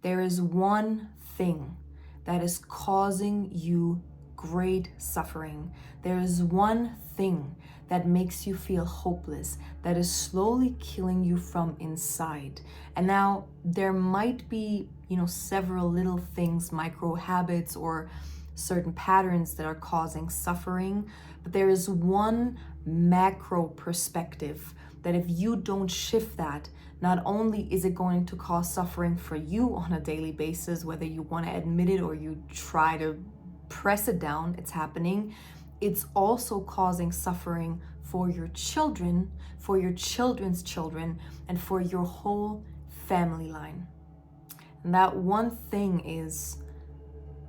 There is one thing that is causing you great suffering. There is one thing that makes you feel hopeless, that is slowly killing you from inside. And now there might be, several little things, micro habits or certain patterns that are causing suffering, but there is one macro perspective that if you don't shift that, not only is it going to cause suffering for you on a daily basis, whether you want to admit it or you try to press it down, it's happening. It's also causing suffering for your children, for your children's children, and for your whole family line. And that one thing is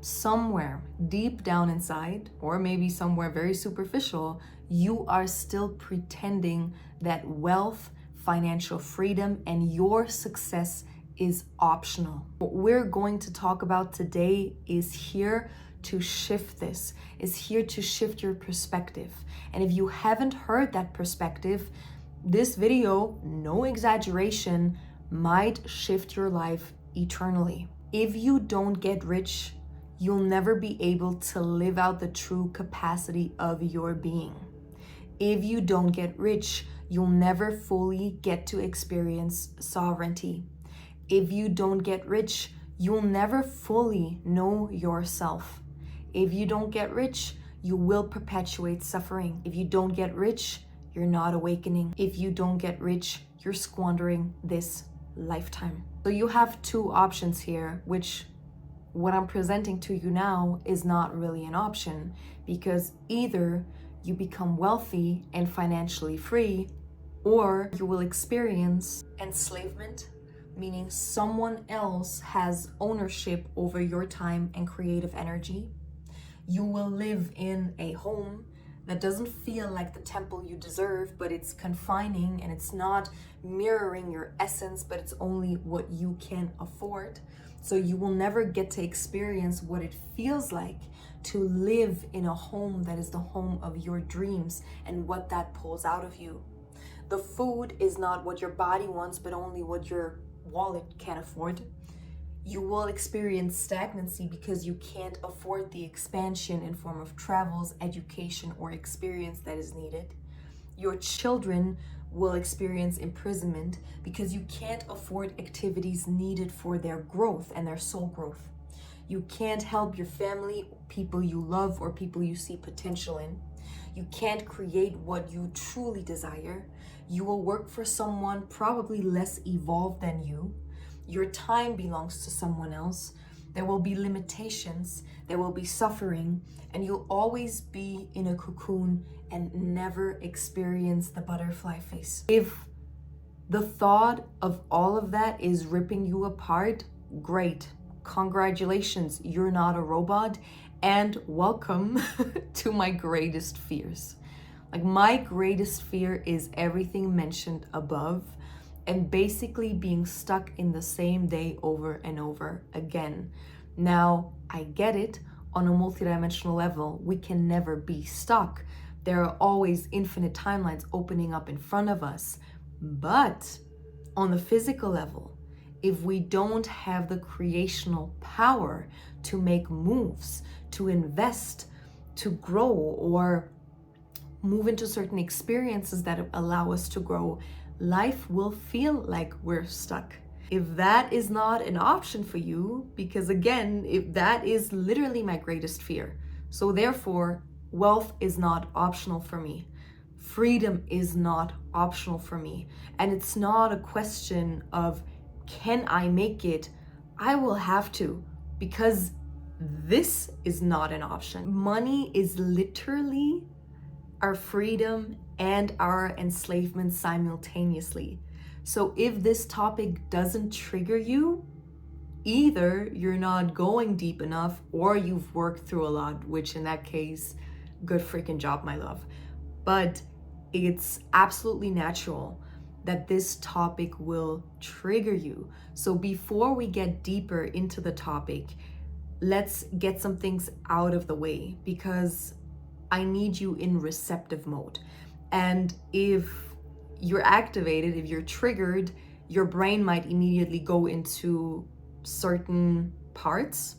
somewhere deep down inside, or maybe somewhere very superficial, you are still pretending that wealth, financial freedom, and your success is optional. What we're going to talk about today is here to shift this, is here to shift your perspective. And if you haven't heard that perspective, this video, no exaggeration, might shift your life eternally. If you don't get rich, you'll never be able to live out the true capacity of your being. If you don't get rich, you'll never fully get to experience sovereignty. If you don't get rich, you'll never fully know yourself. If you don't get rich, you will perpetuate suffering. If you don't get rich, you're not awakening. If you don't get rich, you're squandering this lifetime. So you have two options here, which what I'm presenting to you now is not really an option, because either you become wealthy and financially free, or you will experience enslavement, meaning someone else has ownership over your time and creative energy. You will live in a home that doesn't feel like the temple you deserve, but it's confining and it's not mirroring your essence, but it's only what you can afford. So you will never get to experience what it feels like to live in a home that is the home of your dreams and what that pulls out of you. The food is not what your body wants, but only what your wallet can afford. You will experience stagnancy because you can't afford the expansion in form of travels, education, or experience that is needed. Your children will experience imprisonment because you can't afford activities needed for their growth and their soul growth. You can't help your family, people you love, or people you see potential in. You can't create what you truly desire. You will work for someone probably less evolved than you. Your time belongs to someone else. There will be limitations, there will be suffering, and you'll always be in a cocoon and never experience the butterfly face. If the thought of all of that is ripping you apart, great. Congratulations, you're not a robot, and welcome to my greatest fears. Like, my greatest fear is everything mentioned above, and basically being stuck in the same day over and over again. Now, I get it, on a multidimensional level, we can never be stuck. There are always infinite timelines opening up in front of us. But on the physical level, if we don't have the creational power to make moves, to invest, to grow, or move into certain experiences that allow us to grow, life will feel like we're stuck. If that is not an option for you, because again, if that is literally my greatest fear. So therefore, wealth is not optional for me. Freedom is not optional for me. And it's not a question of, can I make it? I will have to, because this is not an option. Money is literally our freedom and our enslavement simultaneously. So if this topic doesn't trigger you, either you're not going deep enough or you've worked through a lot, which in that case, good freaking job, my love. But it's absolutely natural that this topic will trigger you. So before we get deeper into the topic, let's get some things out of the way, because I need you in receptive mode. And if you're activated, if you're triggered, your brain might immediately go into certain parts,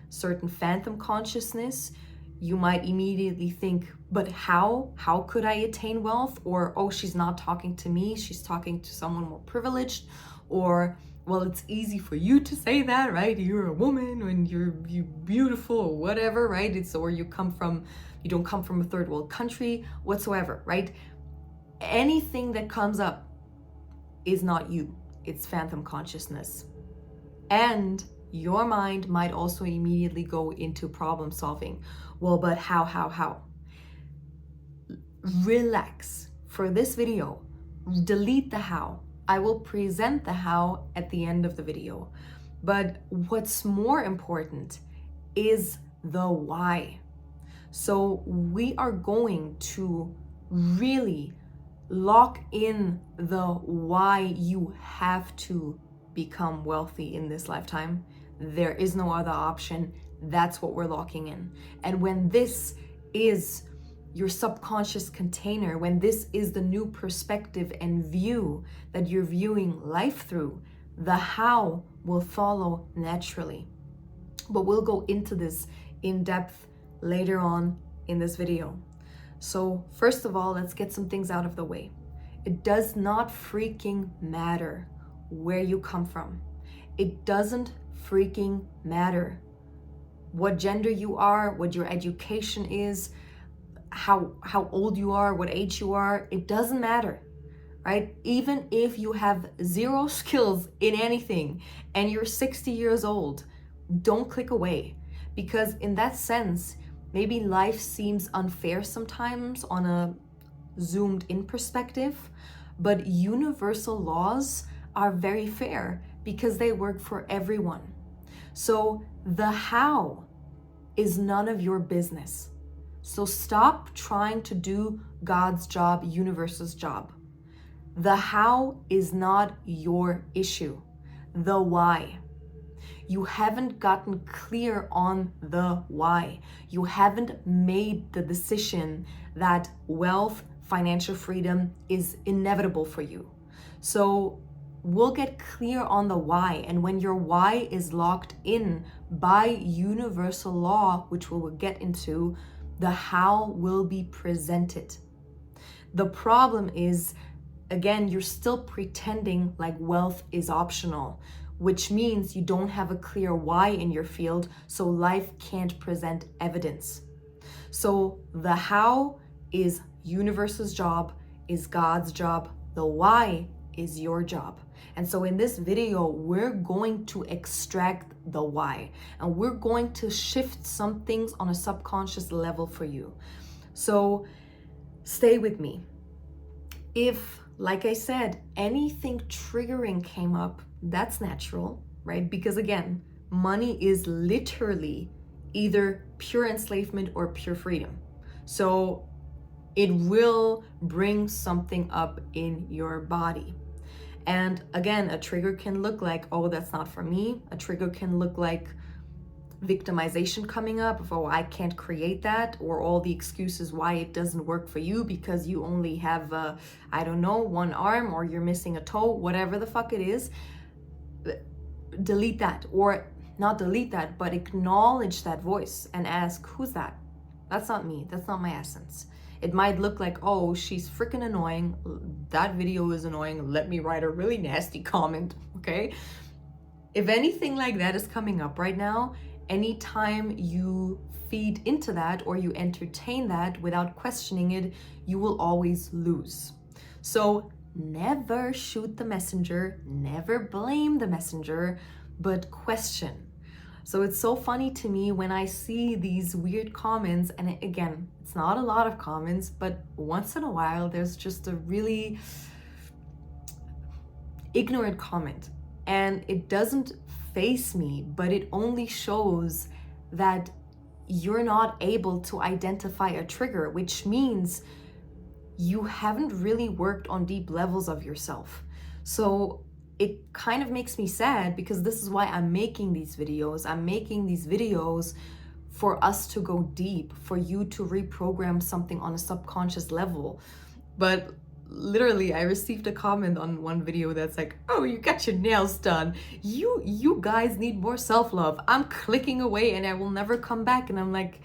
certain phantom consciousness, you might immediately think, but how could I attain wealth? Or, oh, she's not talking to me, she's talking to someone more privileged. Or, well, it's easy for you to say that, right? You're a woman and you're beautiful or whatever, right? Or you don't come from a third world country whatsoever, right? Anything that comes up is not you, it's phantom consciousness. And your mind might also immediately go into problem solving. Well, but how? Relax. For this video, delete the how. I will present the how at the end of the video. But what's more important is the why. So we are going to really lock in the why you have to become wealthy in this lifetime. There is no other option. That's what we're locking in. And when this is your subconscious container, when this is the new perspective and view that you're viewing life through, the how will follow naturally. But we'll go into this in depth later on in this video. So first of all, let's get some things out of the way. It does not freaking matter where you come from. It doesn't freaking matter what gender you are, what your education is, how old you are, what age you are. It doesn't matter, right? Even if you have zero skills in anything and you're 60 years old, don't click away. Because in that sense, maybe life seems unfair sometimes on a zoomed in perspective, but universal laws are very fair because they work for everyone. So the how is none of your business. So stop trying to do God's job, universe's job. The how is not your issue. The why. You haven't gotten clear on the why. You haven't made the decision that wealth, financial freedom is inevitable for you. So we'll get clear on the why. And when your why is locked in by universal law, which we'll get into, the how will be presented. The problem is, again, you're still pretending like wealth is optional, which means you don't have a clear why in your field, so life can't present evidence. So the how is universe's job, is God's job. The why is your job. And so in this video, we're going to extract the why, and we're going to shift some things on a subconscious level for you. So stay with me. If, like I said, anything triggering came up, that's natural, right? Because again, money is literally either pure enslavement or pure freedom. So it will bring something up in your body. And again, a trigger can look like, oh, that's not for me. A trigger can look like victimization coming up of, oh, I can't create that, or all the excuses why it doesn't work for you because you only have, I don't know, one arm, or you're missing a toe, whatever the fuck it is. Delete that, or not delete that, but acknowledge that voice and ask, who's that? That's not me. That's not my essence. It might look like, oh, she's freaking annoying. That video is annoying. Let me write a really nasty comment, okay? If anything like that is coming up right now, anytime you feed into that or you entertain that without questioning it, you will always lose. So never shoot the messenger, never blame the messenger, but question. So it's so funny to me when I see these weird comments, and again, it's not a lot of comments, but once in a while, there's just a really ignorant comment. And it doesn't faze me, but it only shows that you're not able to identify a trigger, which means you haven't really worked on deep levels of yourself. So it kind of makes me sad, because this is why I'm making these videos. I'm making these videos for us to go deep, for you to reprogram something on a subconscious level. But literally, I received a comment on one video that's like, oh, you got your nails done. You guys need more self-love. I'm clicking away and I will never come back. And I'm like,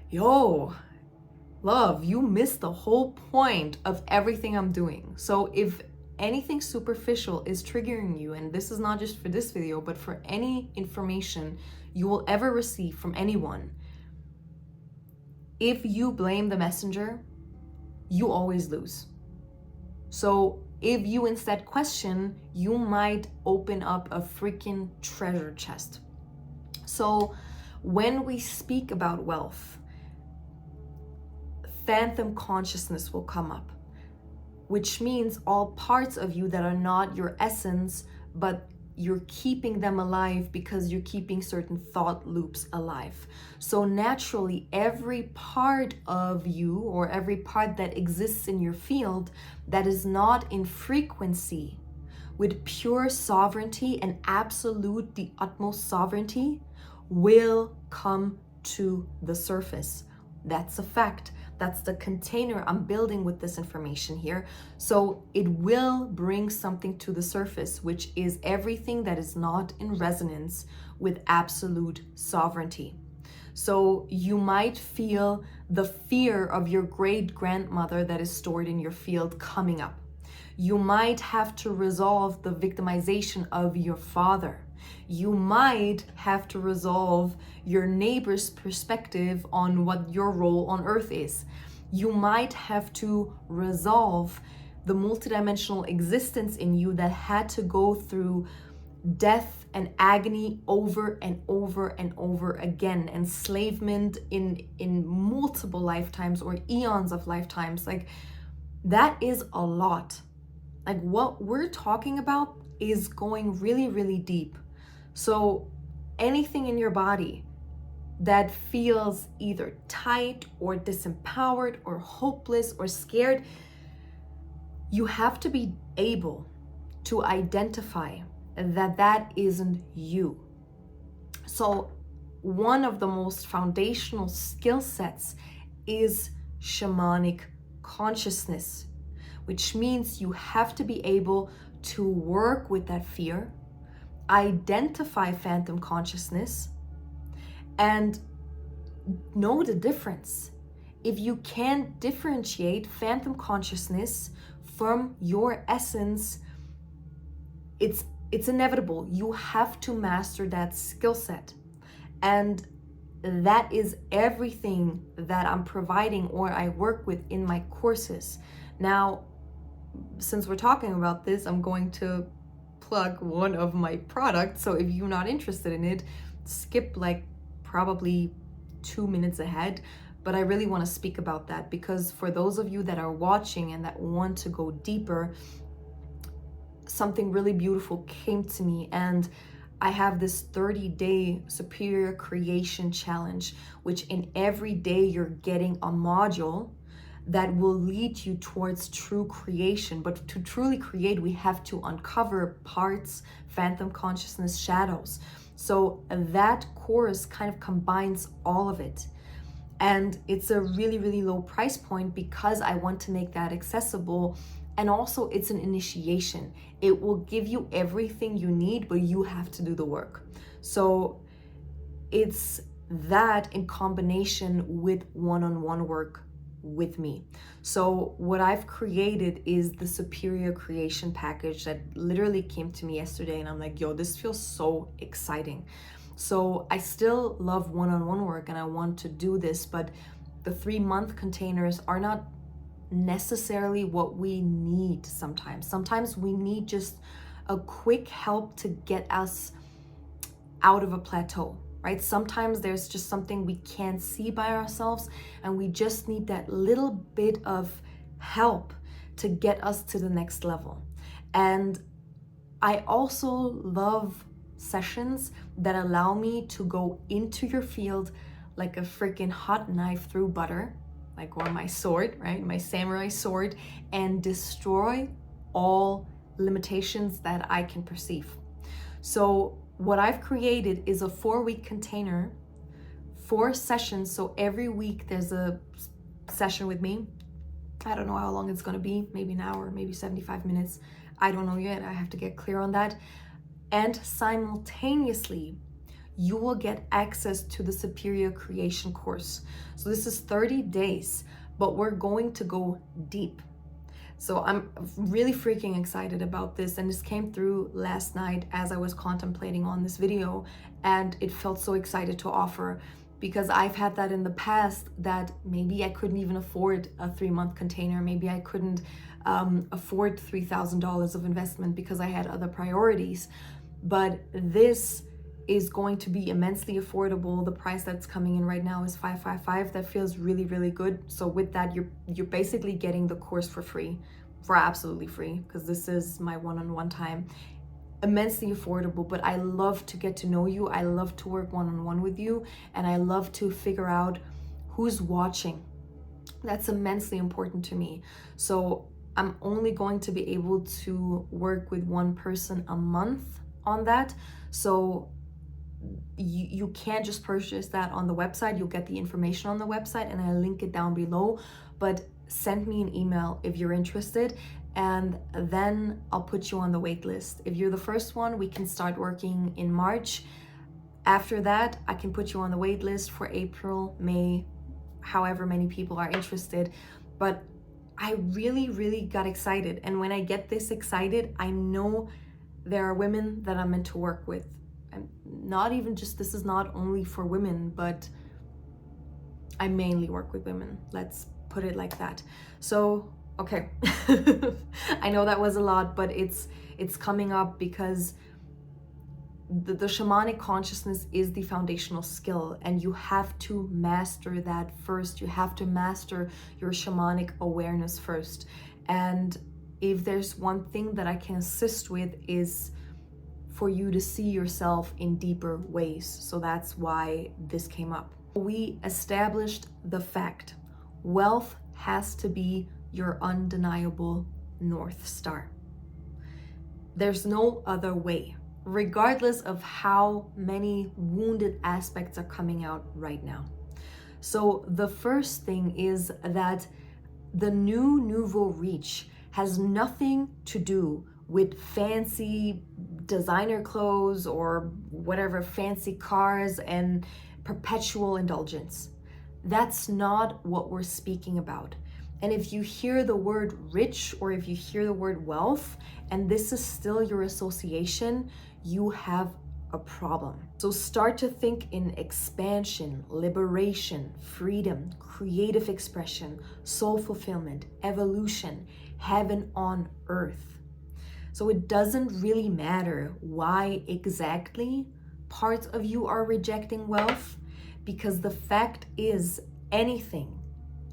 yo, love, you missed the whole point of everything I'm doing. So if anything superficial is triggering you, and this is not just for this video, but for any information you will ever receive from anyone, if you blame the messenger, you always lose. So if you instead question, you might open up a freaking treasure chest. So when we speak about wealth, phantom consciousness will come up, which means all parts of you that are not your essence, but you're keeping them alive because you're keeping certain thought loops alive. So naturally, every part of you, or every part that exists in your field that is not in frequency with pure sovereignty and absolute, the utmost sovereignty, will come to the surface. That's a fact. That's the container I'm building with this information here. So it will bring something to the surface, which is everything that is not in resonance with absolute sovereignty. So you might feel the fear of your great grandmother that is stored in your field coming up. You might have to resolve the victimization of your father. You might have to resolve your neighbor's perspective on what your role on earth is. You might have to resolve the multidimensional existence in you that had to go through death and agony over and over and over again, enslavement in multiple lifetimes or eons of lifetimes. Like, that is a lot. Like, what we're talking about is going really, really deep. So anything in your body that feels either tight or disempowered or hopeless or scared, you have to be able to identify that that isn't you. So one of the most foundational skill sets is shamanic consciousness, which means you have to be able to work with that fear, identify phantom consciousness, and know the difference. If you can't differentiate phantom consciousness from your essence, it's inevitable. You have to master that skill set. And that is everything that I'm providing or I work with in my courses. Now, since we're talking about this, I'm going to plug one of my products. So if you're not interested in it, skip like probably 2 minutes ahead. But I really want to speak about that, because for those of you that are watching and that want to go deeper, something really beautiful came to me, and I have this 30-day superior creation challenge, which in every day you're getting a module that will lead you towards true creation. But to truly create, we have to uncover parts, phantom consciousness, shadows. So that course kind of combines all of it. And it's a really, really low price point because I want to make that accessible. And also it's an initiation. It will give you everything you need, but you have to do the work. So it's that in combination with one-on-one work with me. So what I've created is the superior creation package that literally came to me yesterday, and I'm like, yo, this feels so exciting. So I still love one-on-one work and I want to do this, but the 3-month containers are not necessarily what we need sometimes. Sometimes we need just a quick help to get us out of a plateau, right? Sometimes there's just something we can't see by ourselves and we just need that little bit of help to get us to the next level. And I also love sessions that allow me to go into your field like a freaking hot knife through butter, like on my sword, right? My samurai sword, and destroy all limitations that I can perceive. So what I've created is a 4-week container, 4 sessions. So every week there's a session with me. I don't know how long it's going to be, maybe an hour, maybe 75 minutes. I don't know yet. I have to get clear on that. And simultaneously, you will get access to the Superior Creation course. So this is 30 days, but we're going to go deep. So I'm really freaking excited about this, and this came through last night as I was contemplating on this video, and it felt so excited to offer, because I've had that in the past that maybe I couldn't even afford a 3-month container. Maybe I couldn't afford $3,000 of investment because I had other priorities. But this is going to be immensely affordable. The price that's coming in right now is $555. That feels really, really good. So with that, you're basically getting the course for free, for absolutely free, because this is my one-on-one time. Immensely affordable, but I love to get to know you. I love to work one-on-one with you, and I love to figure out who's watching. That's immensely important to me. So I'm only going to be able to work with one person a month on that. So you can't just purchase that on the website. You'll get the information on the website, and I link it down below. But send me an email if you're interested, and then I'll put you on the wait list. If you're the first one, we can start working in March. After that, I can put you on the wait list for April, May, however many people are interested. But I really, really got excited. And when I get this excited, I know there are women that I'm meant to work with. I'm not even just, this is not only for women, but I mainly work with women. Let's put it like that. So, okay. I know that was a lot, but it's coming up because the shamanic consciousness is the foundational skill, and you have to master that first. You have to master your shamanic awareness first. And if there's one thing that I can assist with, is for you to see yourself in deeper ways. So that's why this came up. We established the fact wealth has to be your undeniable North Star. There's no other way, regardless of how many wounded aspects are coming out right now. So the first thing is that the new nouveau riche has nothing to do with fancy designer clothes or whatever, fancy cars and perpetual indulgence. That's not what we're speaking about. And if you hear the word rich, or if you hear the word wealth, and this is still your association, you have a problem. So start to think in expansion, liberation, freedom, creative expression, soul fulfillment, evolution, heaven on earth. So it doesn't really matter why exactly parts of you are rejecting wealth, because the fact is, anything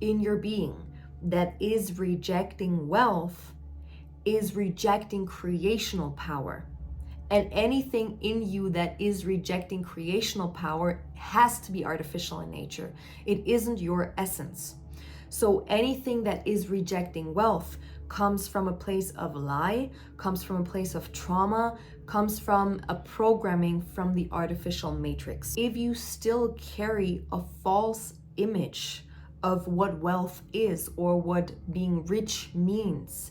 in your being that is rejecting wealth is rejecting creational power. And anything in you that is rejecting creational power has to be artificial in nature. It isn't your essence. So anything that is rejecting wealth comes from a place of lie, comes from a place of trauma, comes from a programming from the artificial matrix. If you still carry a false image of what wealth is or what being rich means,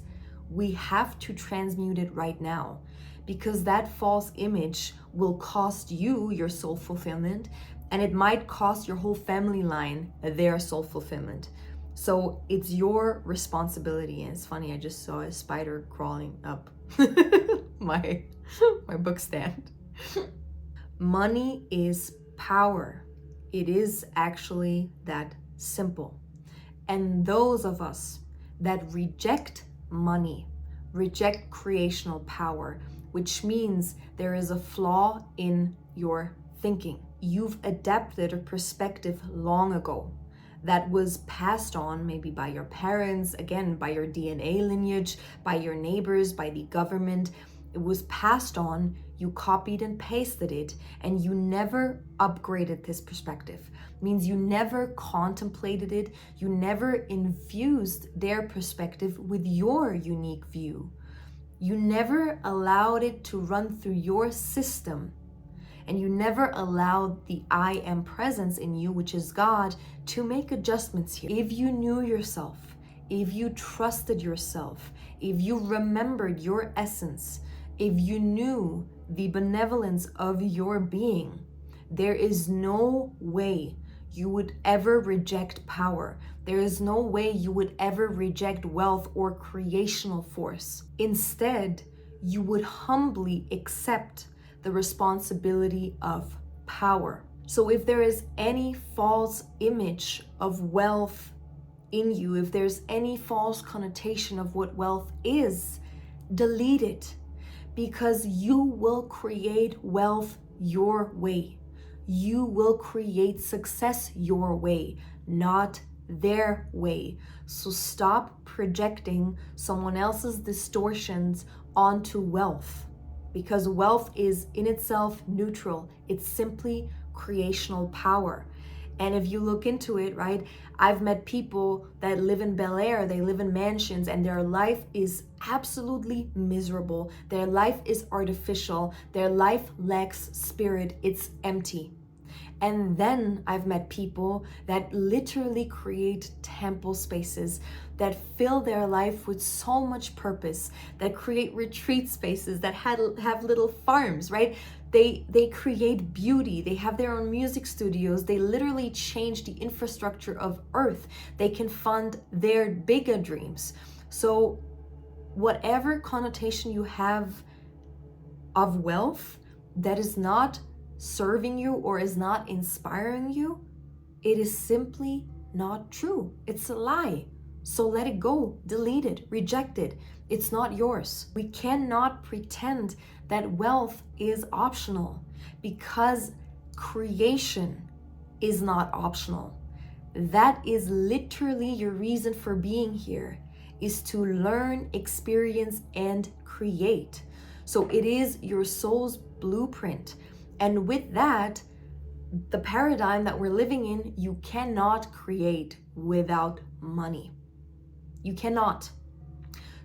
we have to transmute it right now, because that false image will cost you your soul fulfillment, and it might cost your whole family line their soul fulfillment. So it's your responsibility. And it's funny, I just saw a spider crawling up my book stand. Money is power. It is actually that simple. And those of us that reject money, reject creational power, which means there is a flaw in your thinking. You've adapted a perspective long ago that was passed on maybe by your parents, again, by your DNA lineage, by your neighbors, by the government. It was passed on, you copied and pasted it, and you never upgraded this perspective. It means you never contemplated it, you never infused their perspective with your unique view. You never allowed it to run through your system, and you never allowed the I am presence in you, which is God, to make adjustments here. If you knew yourself if you trusted yourself, if you remembered your essence, if you knew the benevolence of your being, there is no way you would ever reject power. There is no way you would ever reject wealth or creational force. Instead, you would humbly accept the responsibility of power. So if there is any false image of wealth in you, if there's any false connotation of what wealth is, delete it, because you will create wealth your way. You will create success your way, not their way. So stop projecting someone else's distortions onto wealth, because wealth is in itself neutral. It's simply creational power. And if you look into it, right, I've met people that live in Bel Air, they live in mansions, and their life is absolutely miserable. Their life is artificial. Their life lacks spirit. It's empty. And then I've met people that literally create temple spaces that fill their life with so much purpose, that create retreat spaces, that have little farms, right? They create beauty. They have their own music studios. They literally change the infrastructure of Earth. They can fund their bigger dreams. So whatever connotation you have of wealth that is not serving you or is not inspiring you, it is simply not true. It's a lie. So let it go, delete it, reject it. It's not yours. We cannot pretend that wealth is optional, because creation is not optional. That is literally your reason for being here, is to learn, experience, and create. So it is your soul's blueprint. And with that, the paradigm that we're living in, you cannot create without money. You cannot.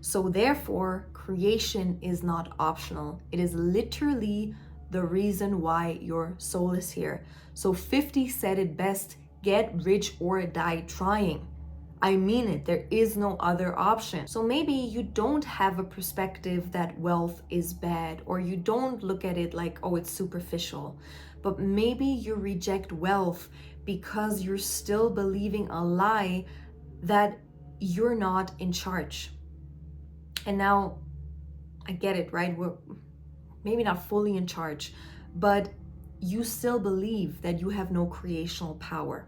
So therefore, creation is not optional. It is literally the reason why your soul is here. So 50 said it best: get rich or die trying. I mean it, there is no other option. So maybe you don't have a perspective that wealth is bad, or you don't look at it like, oh, it's superficial. But maybe you reject wealth because you're still believing a lie that you're not in charge. And now I get it, right? We're maybe not fully in charge, but you still believe that you have no creational power.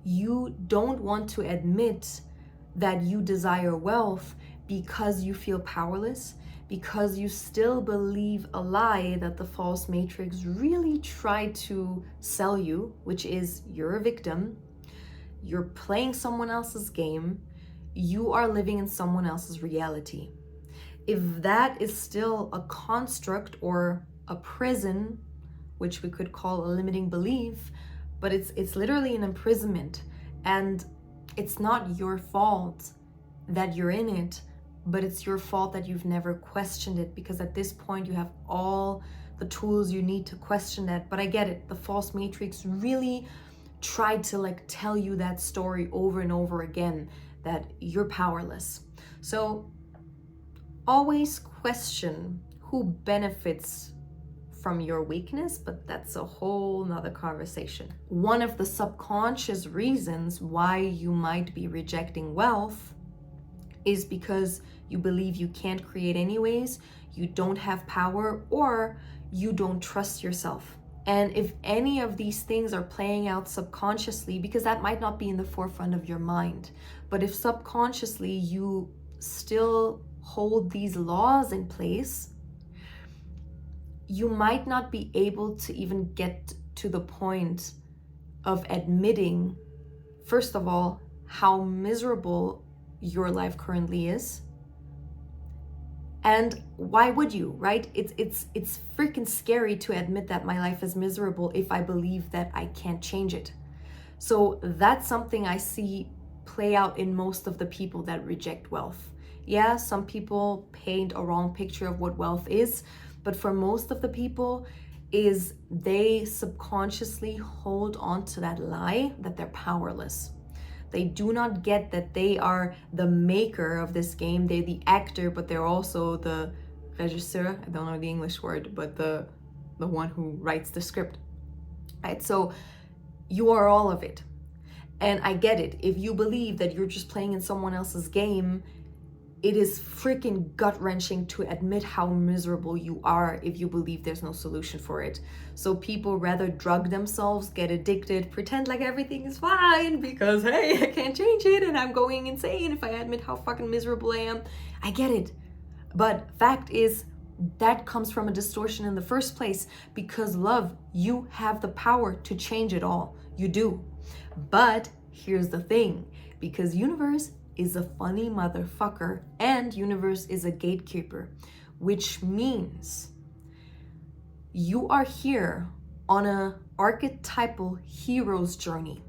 You don't want to admit that you desire wealth because you feel powerless, because you still believe a lie that the false matrix really tried to sell you, which is you're a victim, you're playing someone else's game, you are living in someone else's reality. If that is still a construct or a prison, which we could call a limiting belief, but it's literally an imprisonment, and it's not your fault that you're in it, but it's your fault that you've never questioned it, because at this point you have all the tools you need to question that. But I get it, the false matrix really tried to tell you that story over and over again, that you're powerless. So always question who benefits from your weakness, but that's a whole nother conversation. One of the subconscious reasons why you might be rejecting wealth is because you believe you can't create anyways, you don't have power, or you don't trust yourself. And if any of these things are playing out subconsciously, because that might not be in the forefront of your mind, but if subconsciously you still hold these laws in place, you might not be able to even get to the point of admitting, first of all, how miserable your life currently is. And why would you, right? It's freaking scary to admit that my life is miserable if I believe that I can't change it. So that's something I see play out in most of the people that reject wealth. Yeah, some people paint a wrong picture of what wealth is, but for most of the people is they subconsciously hold on to that lie that they're powerless. They do not get that they are the maker of this game. They're the actor, but they're also the regisseur. I don't know the English word, but the one who writes the script. Right? So you are all of it. And I get it. If you believe that you're just playing in someone else's game, it is freaking gut-wrenching to admit how miserable you are if you believe there's no solution for it. So people rather drug themselves, get addicted, pretend like everything is fine because, hey, I can't change it and I'm going insane if I admit how fucking miserable I am. I get it. But fact is, that comes from a distortion in the first place, because love, you have the power to change it all. You do. But here's the thing, because universe is a funny motherfucker and universe is a gatekeeper, which means you are here on a archetypal hero's journey.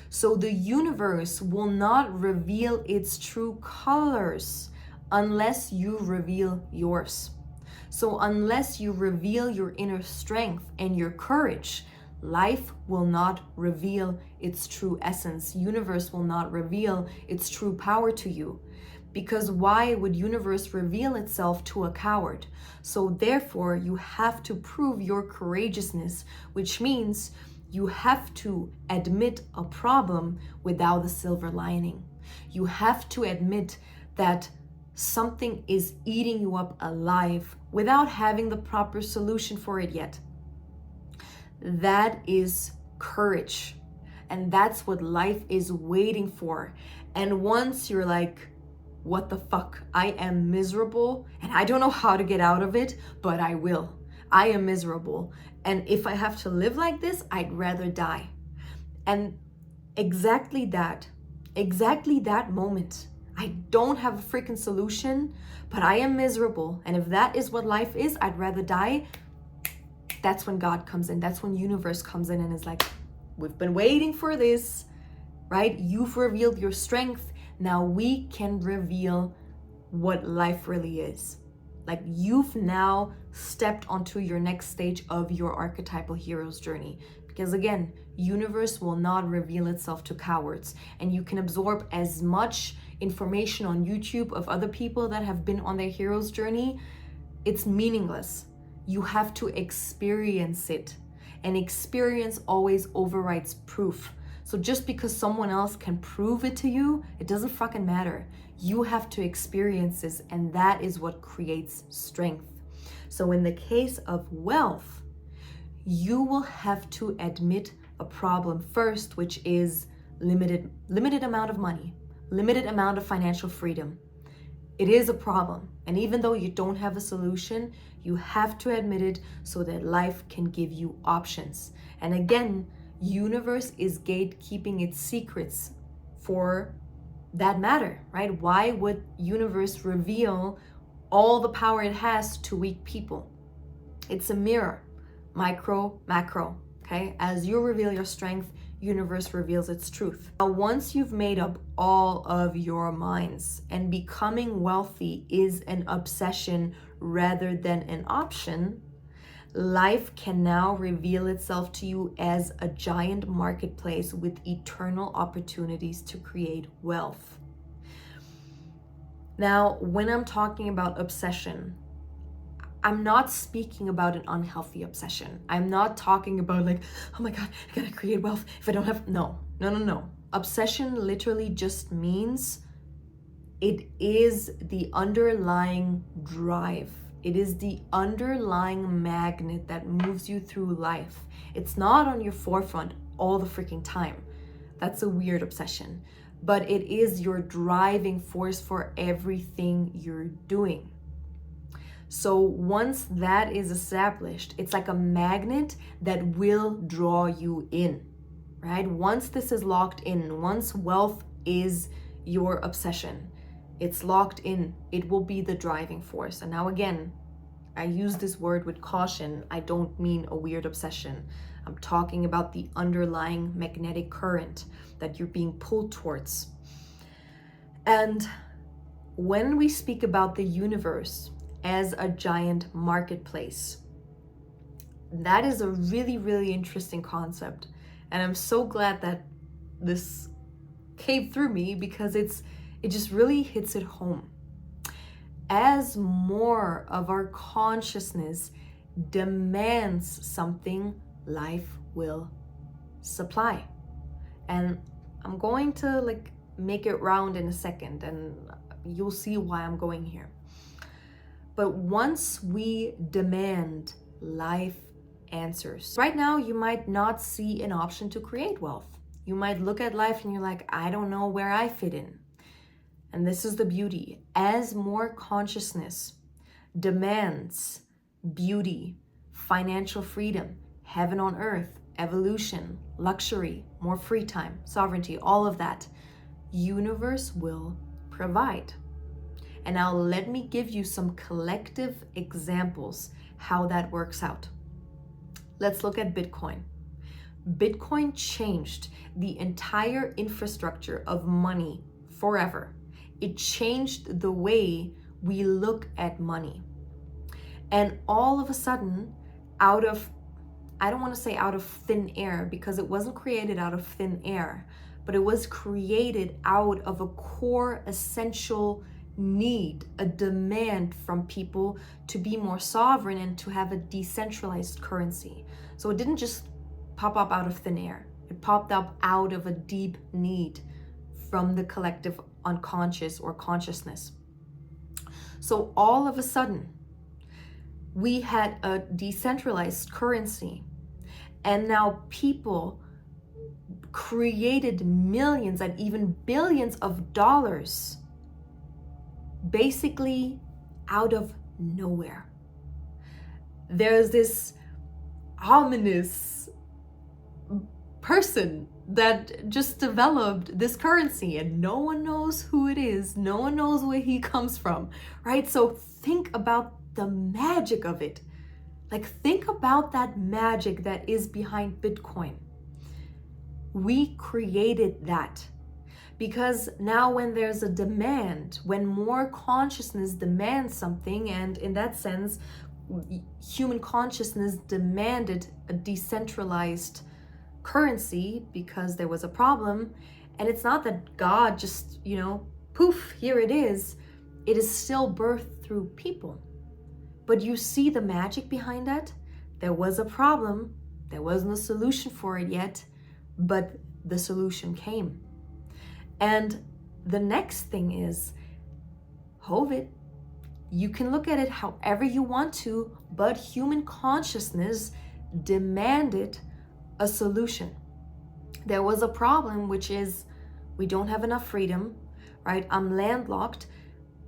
So the universe will not reveal its true colors unless you reveal yours. So unless you reveal your inner strength and your courage, life will not reveal its true essence. Universe will not reveal its true power to you. Because why would universe reveal itself to a coward? So therefore, you have to prove your courageousness, which means you have to admit a problem without the silver lining. You have to admit that something is eating you up alive without having the proper solution for it yet. That is courage. And that's what life is waiting for. And once you're like, what the fuck? I am miserable and I don't know how to get out of it, but I will. I am miserable. And if I have to live like this, I'd rather die. And exactly that moment, I don't have a freaking solution, but I am miserable. And if that is what life is, I'd rather die. That's when God comes in. That's when universe comes in and is like, we've been waiting for this, right? You've revealed your strength. Now we can reveal what life really is. Like, you've now stepped onto your next stage of your archetypal hero's journey. Because again, universe will not reveal itself to cowards. And you can absorb as much information on YouTube of other people that have been on their hero's journey. It's meaningless. You have to experience it. And experience always overrides proof. So just because someone else can prove it to you, it doesn't fucking matter. You have to experience this, and that is what creates strength. So in the case of wealth, you will have to admit a problem first, which is limited amount of money, limited amount of financial freedom. It is a problem. And even though you don't have a solution, you have to admit it so that life can give you options. And again, universe is gatekeeping its secrets for that matter, right? Why would universe reveal all the power it has to weak people? It's a mirror, micro, macro, okay? As you reveal your strength, universe reveals its truth. Now, once you've made up all of your minds and becoming wealthy is an obsession rather than an option, life can now reveal itself to you as a giant marketplace with eternal opportunities to create wealth. Now, when I'm talking about obsession, I'm not speaking about an unhealthy obsession. I'm not talking about like, oh my God, I gotta create wealth if I don't have, no. Obsession literally just means it is the underlying drive. It is the underlying magnet that moves you through life. It's not on your forefront all the freaking time. That's a weird obsession. But it is your driving force for everything you're doing. So once that is established, it's like a magnet that will draw you in, right? Once this is locked in, once wealth is your obsession, it's locked in, it will be the driving force. And now again, I use this word with caution. I don't mean a weird obsession. I'm talking about the underlying magnetic current that you're being pulled towards. And when we speak about the universe as a giant marketplace, that is a really, really interesting concept. And I'm so glad that this came through me because it just really hits it home. As more of our consciousness demands something, life will supply. And I'm going to like make it round in a second, and you'll see why I'm going here. But once we demand, life answers. Right now, you might not see an option to create wealth. You might look at life and you're like, I don't know where I fit in. And this is the beauty. As more consciousness demands beauty, financial freedom, heaven on earth, evolution, luxury, more free time, sovereignty, all of that, universe will provide. And now let me give you some collective examples how that works out. Let's look at Bitcoin. Bitcoin changed the entire infrastructure of money forever. It changed the way we look at money. And all of a sudden, I don't want to say out of thin air, because it wasn't created out of thin air, but it was created out of a core essential need, a demand from people to be more sovereign and to have a decentralized currency. So it didn't just pop up out of thin air. It popped up out of a deep need from the collective unconscious or consciousness. So all of a sudden, we had a decentralized currency, and now people created millions and even billions of dollars basically out of nowhere. There's this ominous person that just developed this currency, and no one knows who it is, no one knows where he comes from, right? So think about the magic of it. Like, think about that magic that is behind Bitcoin. We created that because now when there's a demand, when more consciousness demands something, and in that sense, human consciousness demanded a decentralized currency because there was a problem. And it's not that God just, poof, here it is. It is still birthed through people. But you see the magic behind that? There was a problem. There wasn't a solution for it yet, but the solution came. And the next thing is, Hovid, you can look at it however you want to, but human consciousness demanded a solution. There was a problem, which is we don't have enough freedom, right? I'm landlocked.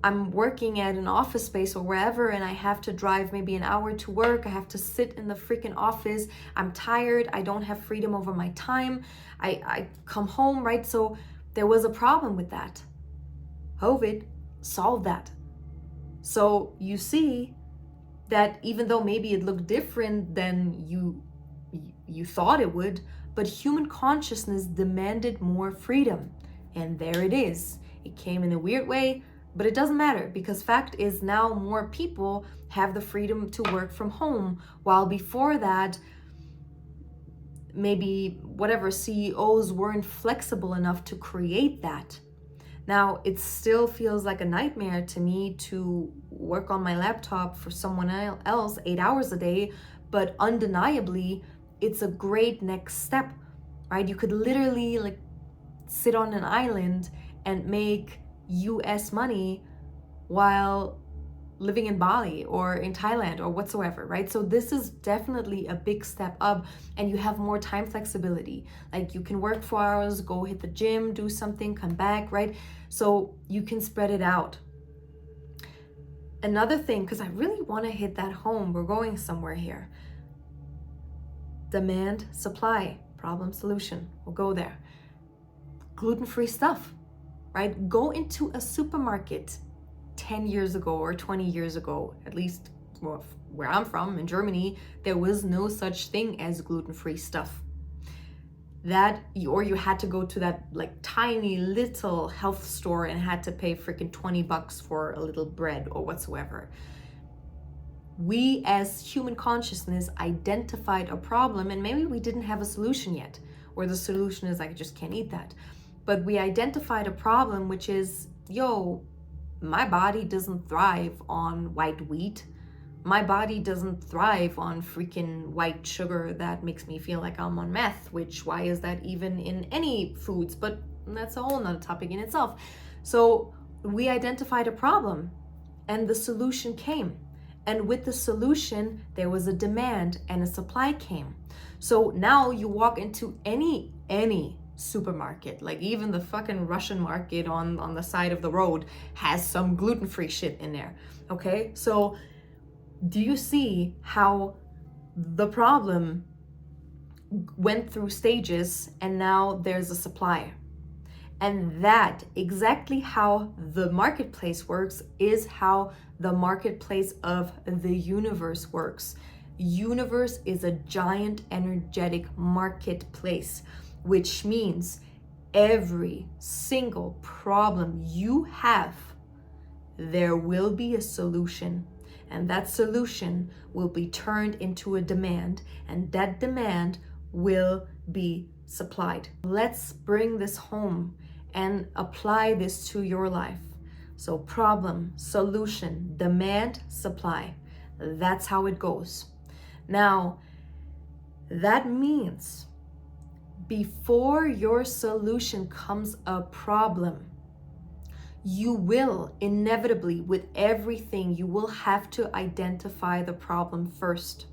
I'm working at an office space or wherever, and I have to drive maybe an hour to work. I have to sit in the freaking office. I'm tired. I don't have freedom over my time. I come home, right? So there was a problem with that. Hovid solved that. So you see that even though maybe it looked different than you thought it would, but human consciousness demanded more freedom. And there it is. It came in a weird way, but it doesn't matter, because fact is now more people have the freedom to work from home, while before that, maybe whatever CEOs weren't flexible enough to create that. Now, it still feels like a nightmare to me to work on my laptop for someone else 8 hours a day, but undeniably, it's a great next step, right? You could literally like sit on an island and make US money while living in Bali or in Thailand or whatsoever, right? So this is definitely a big step up, and you have more time flexibility. Like, you can work 4 hours, go hit the gym, do something, come back, right? So you can spread it out. Another thing, because I really want to hit that home, we're going somewhere here. Demand, supply, problem, solution. We'll go there. Gluten-free stuff, right? Go into a supermarket 10 years ago or 20 years ago, at least where I'm from, in Germany, there was no such thing as gluten-free stuff. Or you had to go to that like tiny little health store and had to pay freaking $20 for a little bread or whatsoever. We as human consciousness identified a problem, and maybe we didn't have a solution yet, or the solution is I just can't eat that. But we identified a problem, which is, yo, my body doesn't thrive on white wheat. My body doesn't thrive on freaking white sugar that makes me feel like I'm on meth, which why is that even in any foods? But that's a whole nother topic in itself. So we identified a problem and the solution came. And with the solution, there was a demand and a supply came. So now you walk into any supermarket, like even the fucking Russian market on the side of the road has some gluten-free shit in there. Okay, so do you see how the problem went through stages and now there's a supply? And that exactly how the marketplace works is how the marketplace of the universe works. Universe is a giant energetic marketplace, which means every single problem you have, there will be a solution. And that solution will be turned into a demand, and that demand will be supplied. Let's bring this home and apply this to your life. So problem, solution, demand, supply. That's how it goes. Now, that means before your solution comes a problem, you will inevitably, with everything, you will have to identify the problem first.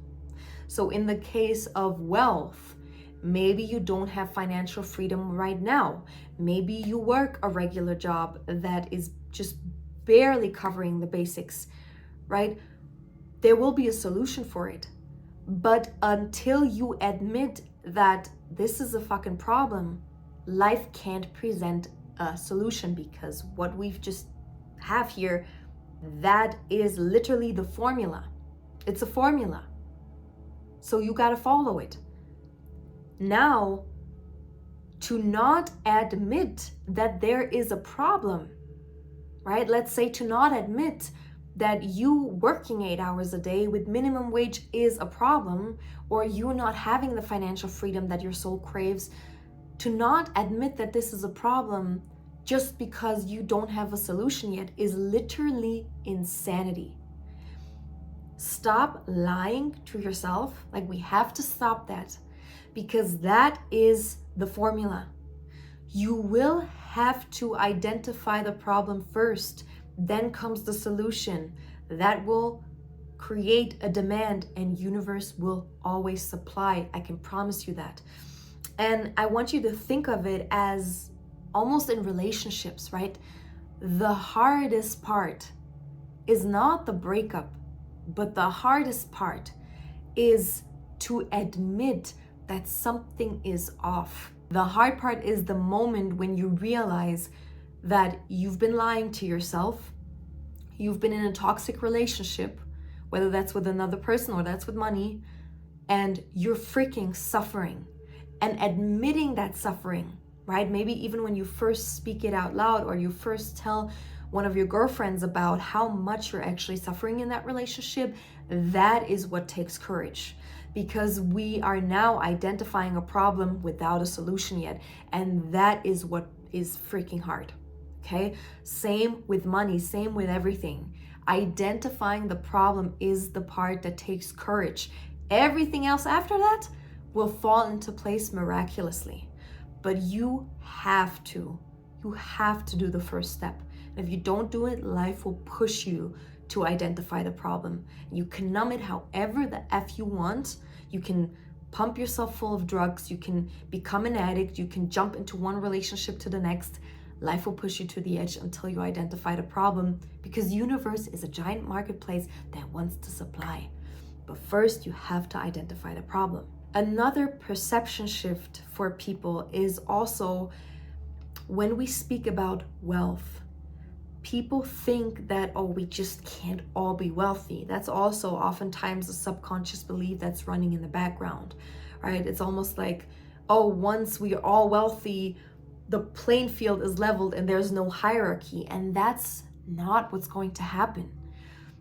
So in the case of wealth, maybe you don't have financial freedom right now. Maybe you work a regular job that is just barely covering the basics, right? There will be a solution for it. But until you admit that this is a fucking problem, life can't present a solution, because what we've just have here, that is literally the formula. It's a formula. So you got to follow it. Now, to not admit that there is a problem, right? Let's say to not admit that you working 8 hours a day with minimum wage is a problem, or you not having the financial freedom that your soul craves, to not admit that this is a problem just because you don't have a solution yet is literally insanity. Stop lying to yourself. Like, we have to stop that, because that is the formula. You will have to identify the problem first, then comes the solution. That will create a demand, and universe will always supply. I can promise you that. And I want you to think of it as almost in relationships, right? The hardest part is not the breakup, but the hardest part is to admit that something is off. The hard part is the moment when you realize that you've been lying to yourself, you've been in a toxic relationship, whether that's with another person or that's with money, and you're freaking suffering. And admitting that suffering, right? Maybe even when you first speak it out loud, or you first tell one of your girlfriends about how much you're actually suffering in that relationship, that is what takes courage. Because we are now identifying a problem without a solution yet. And that is what is freaking hard. Okay? Same with money, same with everything. Identifying the problem is the part that takes courage. Everything else after that will fall into place miraculously. But you have to do the first step. And if you don't do it, life will push you to identify the problem. You can numb it however the F you want. You can pump yourself full of drugs. You can become an addict. You can jump into one relationship to the next. Life will push you to the edge until you identify the problem, because universe is a giant marketplace that wants to supply. But first, you have to identify the problem. Another perception shift for people is also when we speak about wealth. People think that, oh, we just can't all be wealthy. That's also oftentimes a subconscious belief that's running in the background, right? It's almost like, oh, once we are all wealthy, the playing field is leveled and there's no hierarchy. And that's not what's going to happen.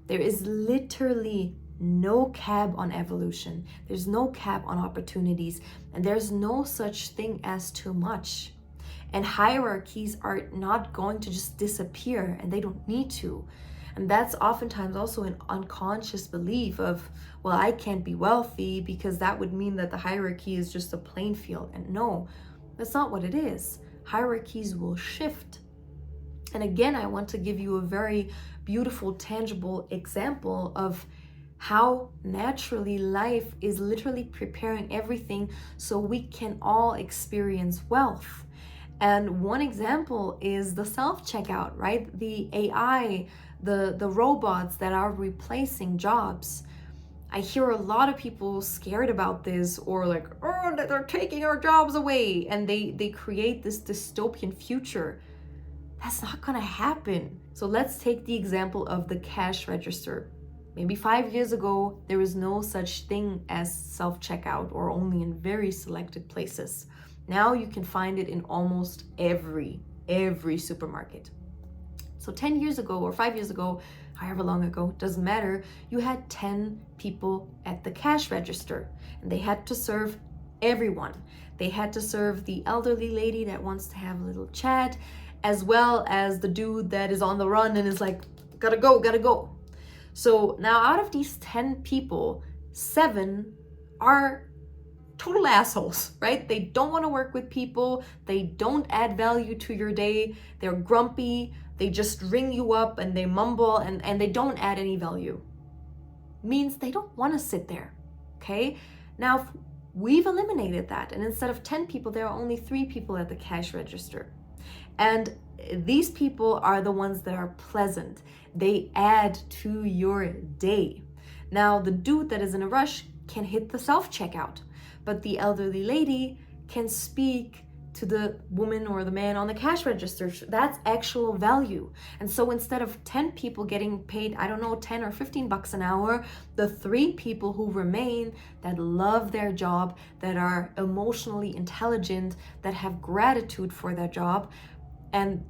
There is literally no cap on evolution. There's no cap on opportunities, and there's no such thing as too much. And hierarchies are not going to just disappear, and they don't need to. And that's oftentimes also an unconscious belief of, well, I can't be wealthy because that would mean that the hierarchy is just a playing field. And no, that's not what it is. Hierarchies will shift. And again, I want to give you a very beautiful, tangible example of how naturally life is literally preparing everything so we can all experience wealth. And one example is the self-checkout, right? The AI, the robots that are replacing jobs. I hear a lot of people scared about this, or like, oh, they're taking our jobs away, and they create this dystopian future. That's not gonna happen. So let's take the example of the cash register. Maybe 5 years ago, there was no such thing as self-checkout, or only in very selected places. Now you can find it in almost every supermarket. So 10 years ago or 5 years ago, however long ago, doesn't matter, you had 10 people at the cash register, and they had to serve everyone. They had to serve the elderly lady that wants to have a little chat, as well as the dude that is on the run and is like, gotta go. So now out of these 10 people, 7 are total assholes, right? They don't want to work with people. They don't add value to your day. They're grumpy. They just ring you up and they mumble and they don't add any value. Means they don't want to sit there, okay? Now, we've eliminated that. And instead of 10 people, there are only 3 people at the cash register. And these people are the ones that are pleasant. They add to your day. Now, the dude that is in a rush can hit the self-checkout, but the elderly lady can speak to the woman or the man on the cash register. That's actual value. And so instead of 10 people getting paid, I don't know, 10 or 15 bucks an hour, the 3 people who remain that love their job, that are emotionally intelligent, that have gratitude for their job, and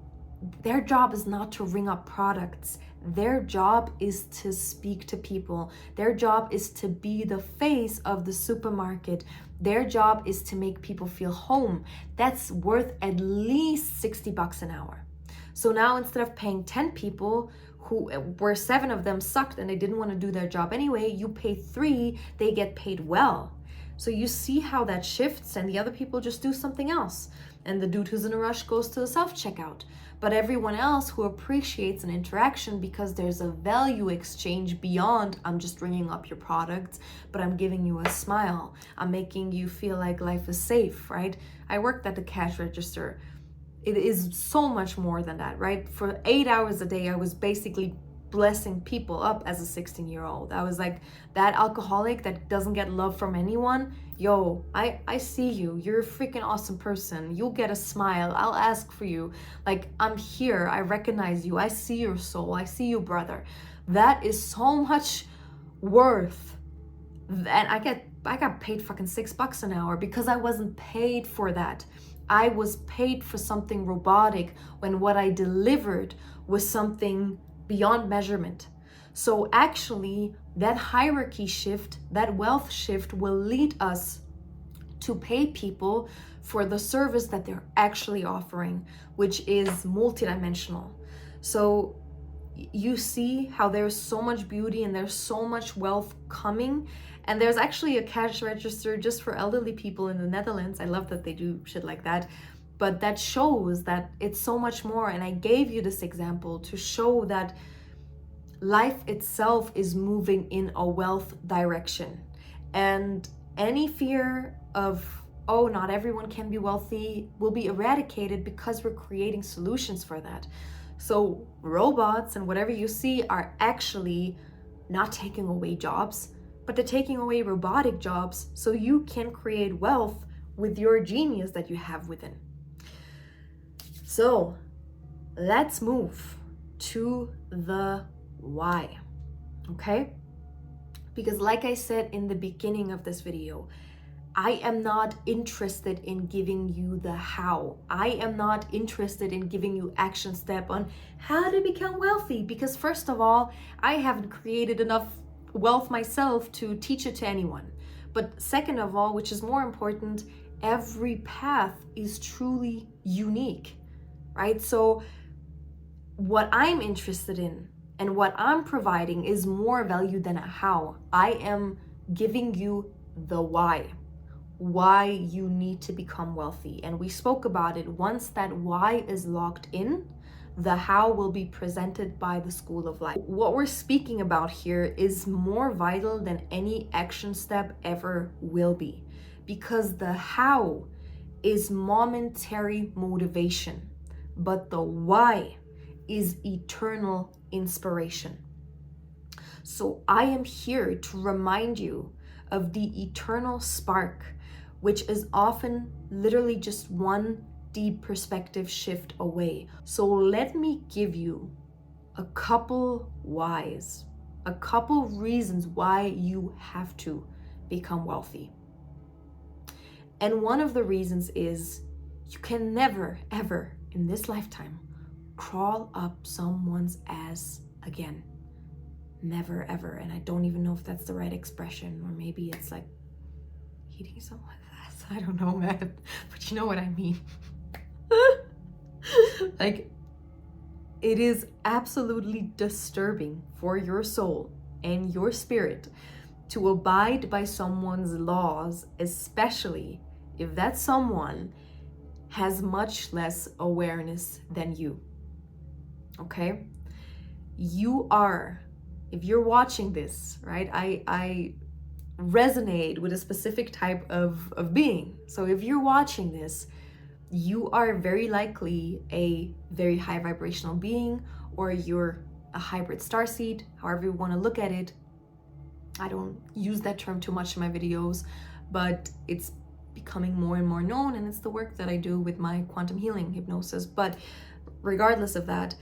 their job is not to ring up products. Their job is to speak to people. Their job is to be the face of the supermarket. Their job is to make people feel home. That's worth at least 60 bucks an hour. So now instead of paying 10 people where 7 of them sucked and they didn't want to do their job anyway, you pay 3, they get paid well. So you see how that shifts, and the other people just do something else. And the dude who's in a rush goes to the self-checkout. But everyone else who appreciates an interaction because there's a value exchange beyond I'm just ringing up your products, but I'm giving you a smile. I'm making you feel like life is safe, right? I worked at the cash register. It is so much more than that, right? For 8 hours a day, I was basically blessing people up as a 16-year-old. I was like that alcoholic that doesn't get love from anyone. Yo, I see you. You're a freaking awesome person. You'll get a smile. I'll ask for you. Like, I'm here. I recognize you. I see your soul. I see you, brother. That is so much worth. And I got paid fucking $6 an hour because I wasn't paid for that. I was paid for something robotic when what I delivered was something beyond measurement. So actually, that hierarchy shift, that wealth shift will lead us to pay people for the service that they're actually offering, which is multidimensional. So you see how there's so much beauty and there's so much wealth coming. And there's actually a cash register just for elderly people in the Netherlands. I love that they do shit like that. But that shows that it's so much more. And I gave you this example to show that life itself is moving in a wealth direction. And any fear of, oh, not everyone can be wealthy, will be eradicated because we're creating solutions for that. So robots and whatever you see are actually not taking away jobs, but they're taking away robotic jobs so you can create wealth with your genius that you have within. So let's move to the why, okay? Because like I said in the beginning of this video, I am not interested in giving you the how. I am not interested in giving you action step on how to become wealthy, because first of all, I haven't created enough wealth myself to teach it to anyone. But second of all, which is more important, every path is truly unique, right? So what I'm interested in and what I'm providing is more value than a how. I am giving you the why you need to become wealthy. And we spoke about it. Once that why is locked in, the how will be presented by the school of life. What we're speaking about here is more vital than any action step ever will be, because the how is momentary motivation, but the why is eternal inspiration. So I am here to remind you of the eternal spark, which is often literally just one deep perspective shift away. So let me give you a couple whys, a couple reasons why you have to become wealthy. And one of the reasons is you can never, ever in this lifetime crawl up someone's ass again. Never, ever. And I don't even know if that's the right expression, or maybe it's like eating someone's ass. I don't know, man. But you know what I mean. Like, it is absolutely disturbing for your soul and your spirit to abide by someone's laws, especially if that someone has much less awareness than you. Okay? You are, if you're watching this, right? I resonate with a specific type of being. So if you're watching this, you are very likely a very high vibrational being, or you're a hybrid starseed, however you want to look at it. I don't use that term too much in my videos, but it's becoming more and more known, and it's the work that I do with my quantum healing hypnosis. But regardless of that,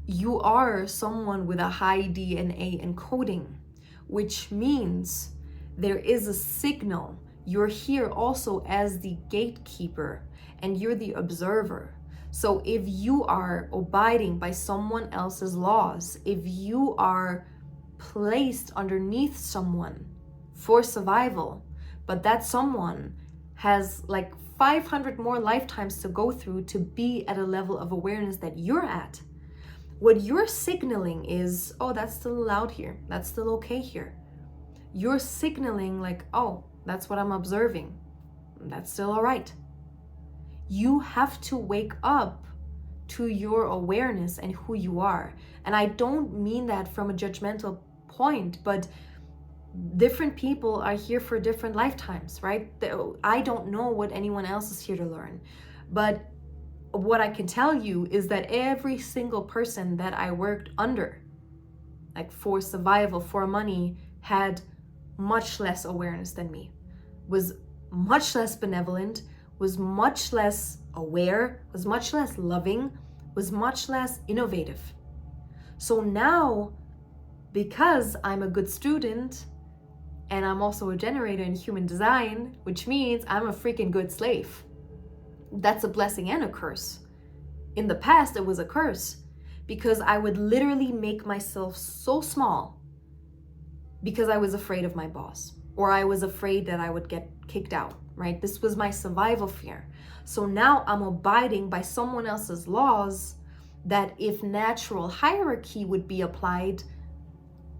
you are someone with a high DNA encoding, which means there is a signal. You're here also as the gatekeeper, and you're the observer. So if you are abiding by someone else's laws, if you are placed underneath someone for survival, but that someone has like 500 more lifetimes to go through to be at a level of awareness that you're at, what you're signaling is, oh, that's still allowed here. That's still okay here. You're signaling like, oh, that's what I'm observing. That's still all right. You have to wake up to your awareness and who you are. And I don't mean that from a judgmental point, but different people are here for different lifetimes, right? I don't know what anyone else is here to learn. But what I can tell you is that every single person that I worked under, like for survival, for money, had much less awareness than me, was much less benevolent, was much less aware, was much less loving, was much less innovative. So now, because I'm a good student, and I'm also a generator in human design, which means I'm a freaking good slave. That's a blessing and a curse. In the past, it was a curse, because I would literally make myself so small because I was afraid of my boss, or I was afraid that I would get kicked out, right? This was my survival fear. So now I'm abiding by someone else's laws that if natural hierarchy would be applied,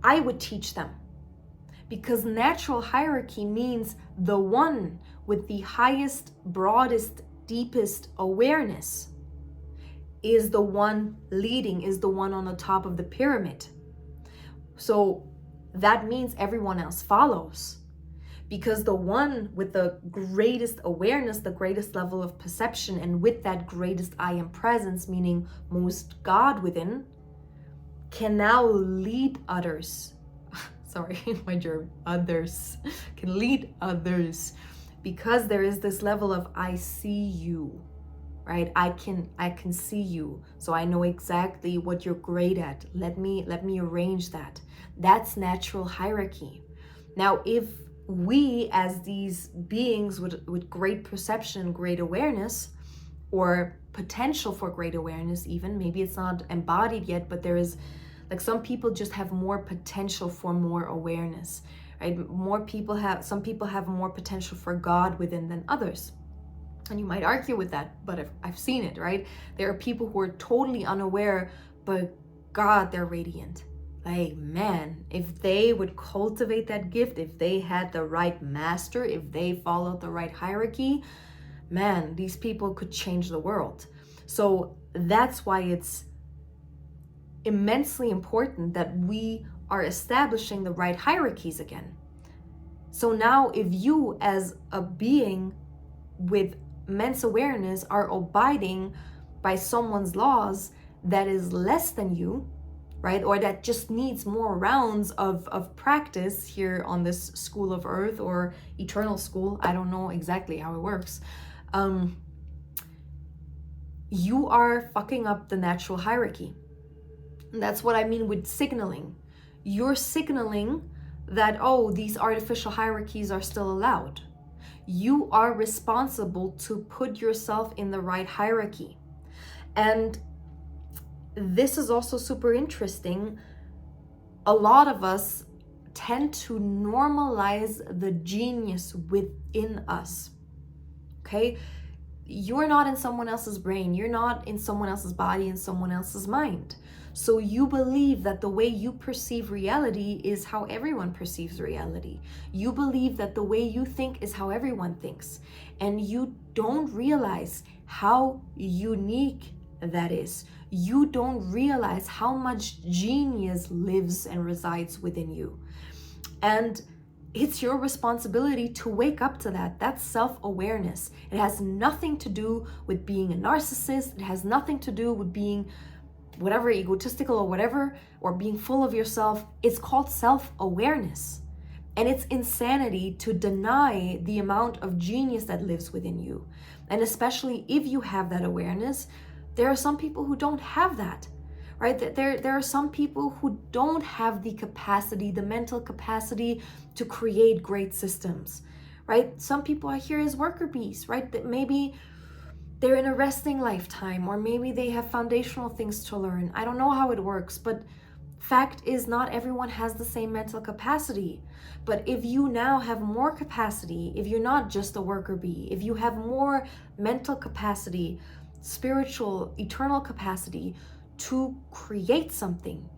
I would teach them. Because natural hierarchy means the one with the highest, broadest, deepest awareness is the one leading, is the one on the top of the pyramid. So that means everyone else follows, because the one with the greatest awareness, the greatest level of perception, and with that greatest I am presence, meaning most God within, can now lead others. Sorry, my German, others, can lead others, because there is this level of I see you, right? I can see you, so I know exactly what you're great at. Let me arrange that. That's natural hierarchy. Now, if we as these beings with great perception, great awareness, or potential for great awareness, even maybe it's not embodied yet, but there is, like, some people just have more potential for more awareness, right? Some people have more potential for God within than others. And you might argue with that, but I've seen it, right? There are people who are totally unaware, but God, they're radiant. Like, man, if they would cultivate that gift, if they had the right master, if they followed the right hierarchy, man, these people could change the world. So that's why it's immensely important that we are establishing the right hierarchies again. So now if you as a being with immense awareness are abiding by someone's laws that is less than you, right, or that just needs more rounds of practice here on this school of earth or eternal school, I don't know exactly how it works, you are fucking up the natural hierarchy. And that's what I mean with signaling. You're signaling that, oh, these artificial hierarchies are still allowed. You are responsible to put yourself in the right hierarchy. And this is also super interesting. A lot of us tend to normalize the genius within us. Okay? You're not in someone else's brain. You're not in someone else's body, in someone else's mind. So you believe that the way you perceive reality is how everyone perceives reality. You believe that the way you think is how everyone thinks. And you don't realize how unique that is. You don't realize how much genius lives and resides within you. And it's your responsibility to wake up to that. That's self-awareness. It has nothing to do with being a narcissist. It has nothing to do with being whatever, egotistical or whatever, or being full of yourself. It's called self-awareness. And it's insanity to deny the amount of genius that lives within you. And especially if you have that awareness, there are some people who don't have that, right? There are some people who don't have the capacity, the mental capacity to create great systems, right? Some people are here as worker bees, right? That maybe they're in a resting lifetime, or maybe they have foundational things to learn. I don't know how it works, but fact is not everyone has the same mental capacity. But if you now have more capacity, if you're not just a worker bee, if you have more mental capacity, spiritual, eternal capacity to create something,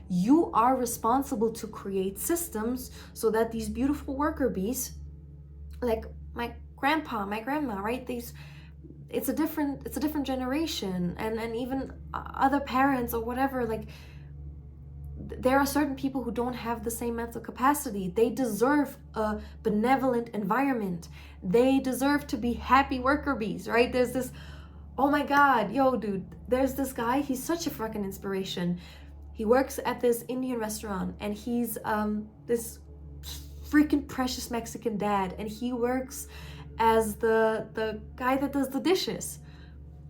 you are responsible to create systems so that these beautiful worker bees, like my grandpa, my grandma, right? It's a different generation, and even other parents or whatever, like there are certain people who don't have the same mental capacity. They deserve a benevolent environment. They deserve to be happy worker bees, right? There's this, oh my God, yo dude, there's this guy, he's such a fucking inspiration. He works at this Indian restaurant, and he's this freaking precious Mexican dad, and he works as the guy that does the dishes.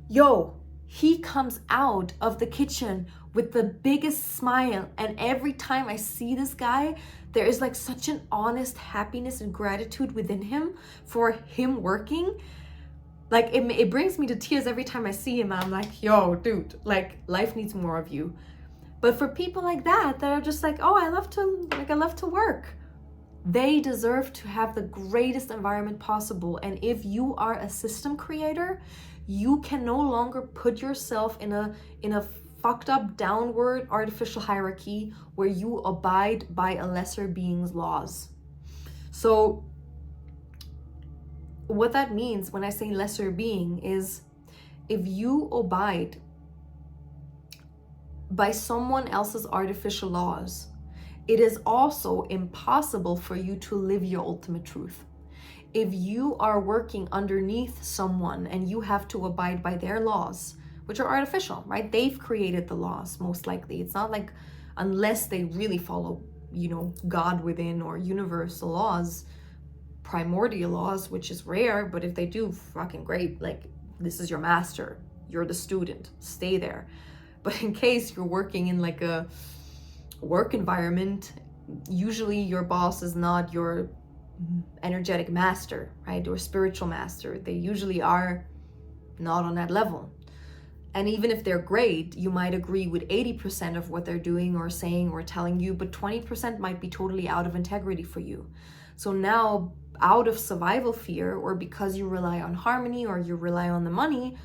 Yo, he comes out of the kitchen with the biggest smile, and every time I see this guy, there is like such an honest happiness and gratitude within him for him working. Like it brings me to tears every time I see him. I'm like, yo dude, like life needs more of you. But for people like that are just like, oh, I love to work, they deserve to have the greatest environment possible. And if you are a system creator, you can no longer put yourself in a fucked up downward artificial hierarchy where you abide by a lesser being's laws. So what that means when I say lesser being is, if you abide by someone else's artificial laws, it is also impossible for you to live your ultimate truth. If you are working underneath someone and you have to abide by their laws, which are artificial, right? They've created the laws, most likely. It's not like, unless they really follow, God within or universal laws, primordial laws, which is rare, but if they do, fucking great. Like, this is your master, you're the student, stay there. But in case you're working in like a work environment, usually your boss is not your energetic master, right? Or spiritual master. They usually are not on that level. And even if they're great, you might agree with 80% of what they're doing or saying or telling you, but 20% might be totally out of integrity for you. So now, out of survival fear, or because you rely on harmony or you rely on the money,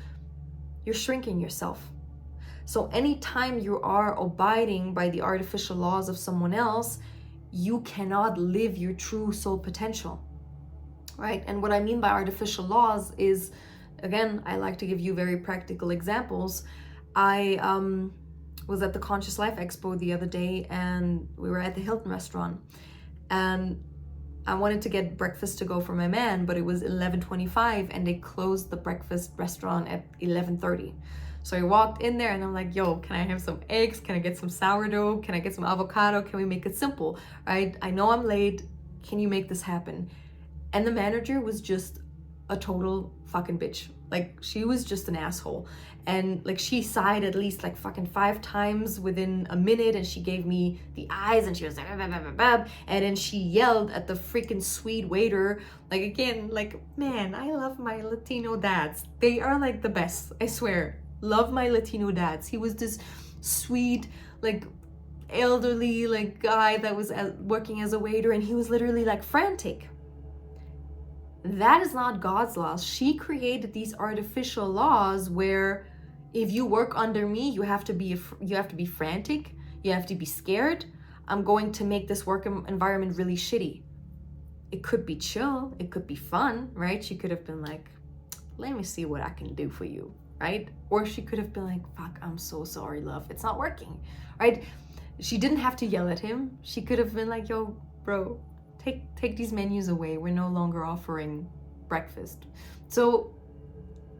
you're shrinking yourself. So anytime you are abiding by the artificial laws of someone else, you cannot live your true soul potential, right? And what I mean by artificial laws is, again, I like to give you very practical examples. I was at the Conscious Life Expo the other day, and we were at the Hilton restaurant, and I wanted to get breakfast to go for my man, but it was 11:25 and they closed the breakfast restaurant at 11:30. So I walked in there and I'm like, yo, can I have some eggs? Can I get some sourdough? Can I get some avocado? Can we make it simple, right? I know I'm late. Can you make this happen? And the manager was just a total fucking bitch. Like, she was just an asshole. And like, she sighed at least like fucking 5 times within a minute, and she gave me the eyes, and she was like, bab, bab, bab, bab. And then she yelled at the freaking sweet waiter. Like, again, like, man, I love my Latino dads. They are like the best, I swear. Love my Latino dads. He was this sweet, like, elderly, like, guy that was working as a waiter, and he was literally like frantic. That is not God's laws. She created these artificial laws where if you work under me, you have to be frantic, you have to be scared. I'm going to make this work environment really shitty. It could be chill, it could be fun, right? She could have been like, let me see what I can do for you, right? Or she could have been like, fuck, I'm so sorry, love, it's not working, right? She didn't have to yell at him. She could have been like, yo, bro, take these menus away. We're no longer offering breakfast. So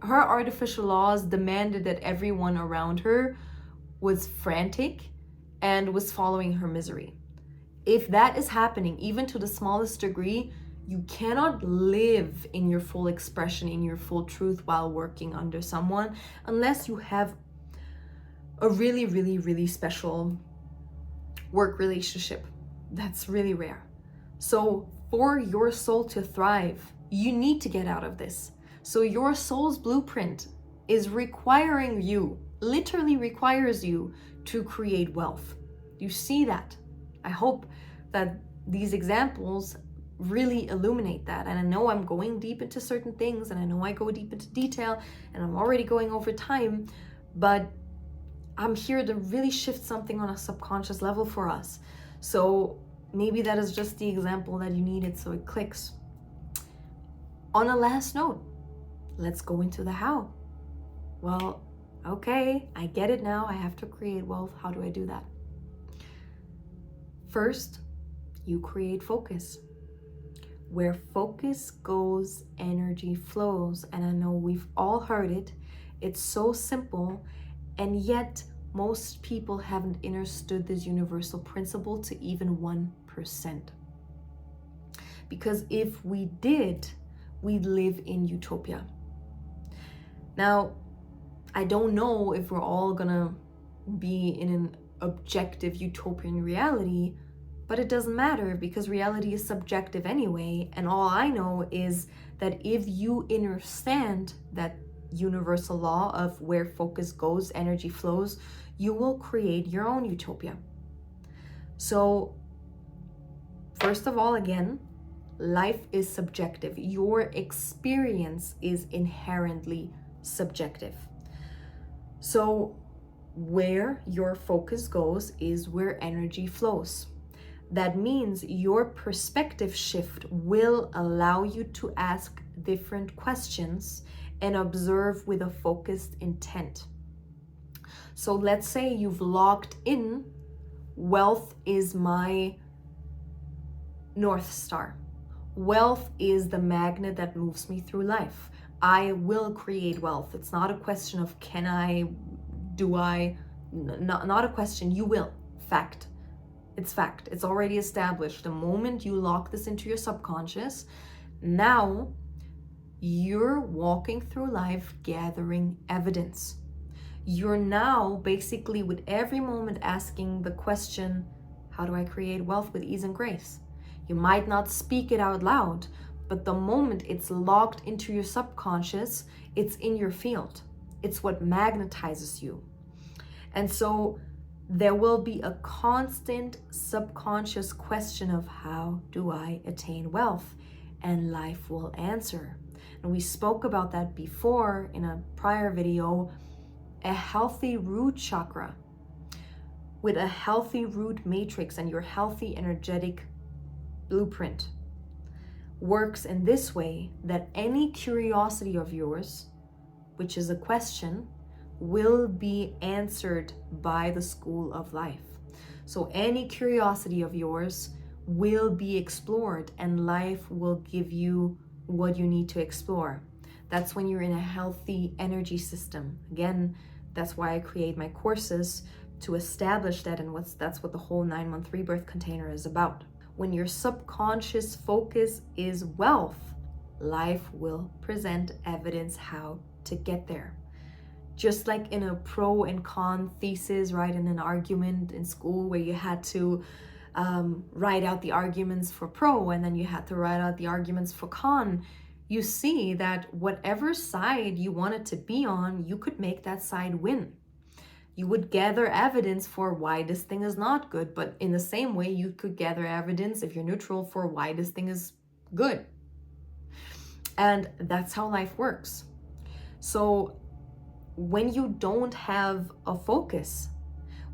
her artificial laws demanded that everyone around her was frantic and was following her misery. If that is happening, even to the smallest degree, you cannot live in your full expression, in your full truth while working under someone, unless you have a really, really, really special work relationship. That's really rare. So for your soul to thrive, you need to get out of this. So your soul's blueprint is requiring you, literally requires you to create wealth. You see that? I hope that these examples really illuminate that. And I know I'm going deep into certain things, and I know I go deep into detail, and I'm already going over time, but I'm here to really shift something on a subconscious level for us. So maybe that is just the example that you needed so it clicks. On a last note, let's go into the how. Well, okay, I get it now. I have to create wealth. How do I do that? First, you create focus. Where focus goes, energy flows. And I know we've all heard it. It's so simple, and yet most people haven't understood this universal principle to even 1%. Because if we did, we'd live in utopia. Now, I don't know if we're all gonna be in an objective utopian reality, but it doesn't matter because reality is subjective anyway. And all I know is that if you understand that universal law of where focus goes, energy flows, you will create your own utopia. So first of all, again, life is subjective. Your experience is inherently subjective. So where your focus goes is where energy flows. That means your perspective shift will allow you to ask different questions and observe with a focused intent. So let's say you've locked in, wealth is my North Star. Wealth is the magnet that moves me through life. I will create wealth. It's not a question of can I, do I, not a question, you will. Fact. It's fact. It's already established. The moment you lock this into your subconscious, now you're walking through life gathering evidence. You're now basically with every moment asking the question, how do I create wealth with ease and grace? You might not speak it out loud, but the moment it's logged into your subconscious, it's in your field. It's what magnetizes you. And so there will be a constant subconscious question of, how do I attain wealth? And life will answer. And we spoke about that before in a prior video. A healthy root chakra with a healthy root matrix and your healthy energetic blueprint works in this way, that any curiosity of yours, which is a question, will be answered by the school of life. So any curiosity of yours will be explored, and life will give you what you need to explore. That's when you're in a healthy energy system. Again, that's why I create my courses, to establish that, and that's what the whole 9-month rebirth container is about. When your subconscious focus is wealth, life will present evidence how to get there. Just like in a pro and con thesis, right? In an argument in school where you had to write out the arguments for pro, and then you had to write out the arguments for con. You see that whatever side you wanted to be on, you could make that side win. You would gather evidence for why this thing is not good, but in the same way, you could gather evidence, if you're neutral, for why this thing is good. And that's how life works. So when you don't have a focus,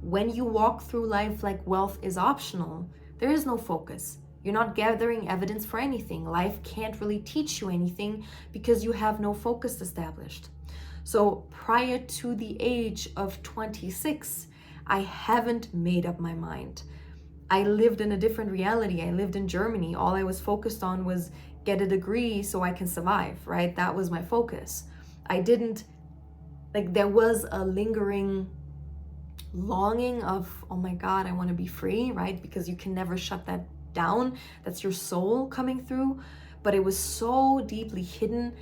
when you walk through life like wealth is optional, there is no focus. You're not gathering evidence for anything. Life can't really teach you anything because you have no focus established. So prior to the age of 26, I haven't made up my mind. I lived in a different reality. I lived in Germany. All I was focused on was get a degree so I can survive, right? That was my focus. I didn't, there was a lingering longing of, oh my God, I want to be free, right? Because you can never shut that down. That's your soul coming through. But it was so deeply hidden.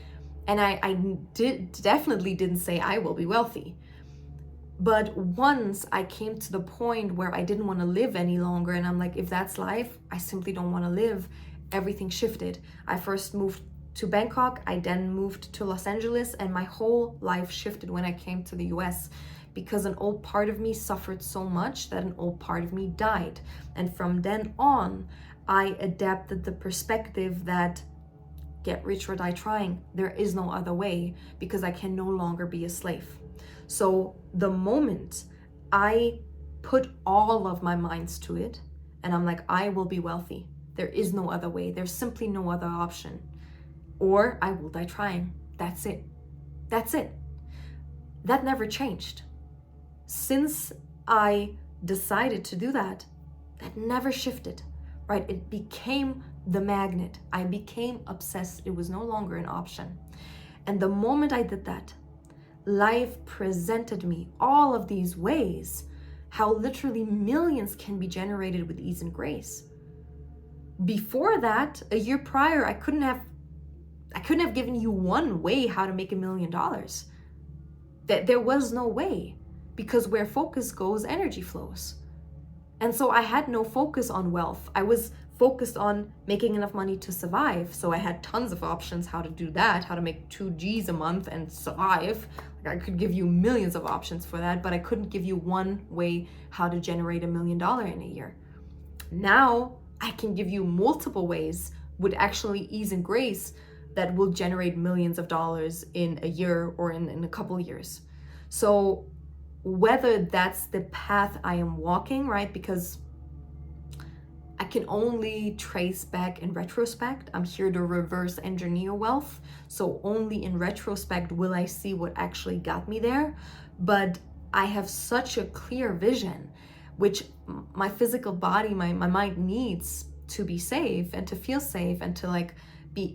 And I definitely didn't say I will be wealthy. But once I came to the point where I didn't want to live any longer, and I'm like, if that's life, I simply don't want to live, everything shifted. I first moved to Bangkok, I then moved to Los Angeles, and my whole life shifted when I came to the US, because an old part of me suffered so much that an old part of me died. And from then on, I adapted the perspective that get rich or die trying. There is no other way, because I can no longer be a slave. So the moment I put all of my minds to it, and I'm like, I will be wealthy. There is no other way. There's simply no other option. Or I will die trying. That's it. That's it. That never changed. Since I decided to do that, that never shifted, right? It became the magnet. I became obsessed. It was no longer an option. And the moment I did that, life presented me all of these ways how literally millions can be generated with ease and grace. Before that, a year prior, I couldn't have given you one way how to make $1 million. That there was no way, because where focus goes, energy flows. And so I had no focus on wealth. I was focused on making enough money to survive. So I had tons of options how to do that, how to make 2 G's a month and survive. I could give you millions of options for that, but I couldn't give you one way how to generate $1 million in a year. Now I can give you multiple ways with actually ease and grace that will generate millions of dollars in a year or in a couple years. So whether that's the path I am walking, right? Because I can only trace back in retrospect. I'm here to reverse engineer wealth. So only in retrospect will I see what actually got me there. But I have such a clear vision, which my physical body, my mind needs to be safe and to feel safe and to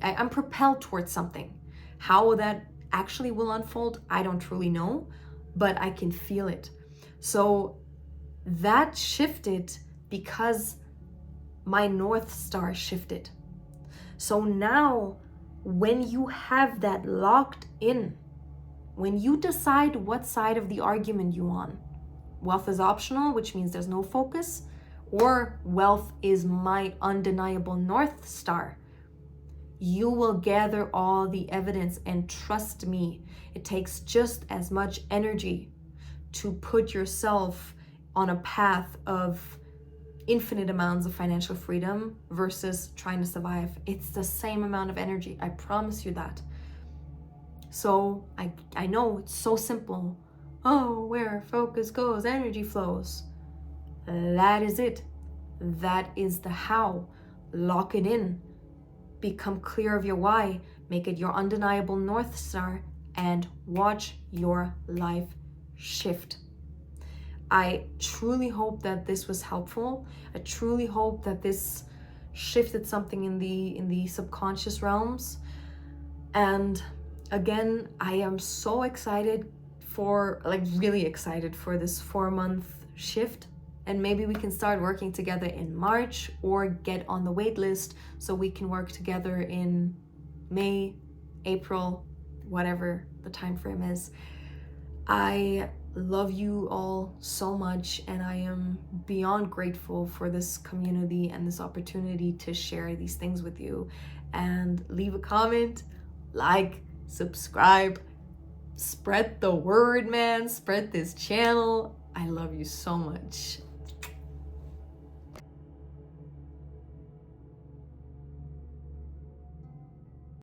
I'm propelled towards something. How that actually will unfold, I don't truly know, but I can feel it. So that shifted because my North Star shifted. So now when you have that locked in, when you decide what side of the argument you're on, wealth is optional, which means there's no focus, or wealth is my undeniable North Star, You will gather all the evidence, and trust me, it takes just as much energy to put yourself on a path of infinite amounts of financial freedom versus trying to survive. It's the same amount of energy, I promise you that. So I know it's so simple. Oh, where focus goes, energy flows. That is it. That is the how. Lock it in. Become clear of your why. Make it your undeniable North Star and watch your life shift. I truly hope that this was helpful. I truly hope that this shifted something in the subconscious realms. And again, I am so excited really excited for this 4-month shift. And maybe we can start working together in March or get on the wait list so we can work together in May, April, whatever the time frame is. I love you all so much, and I am beyond grateful for this community and this opportunity to share these things with you. And leave a comment, like, subscribe, spread the word, man. Spread this channel. I love you so much.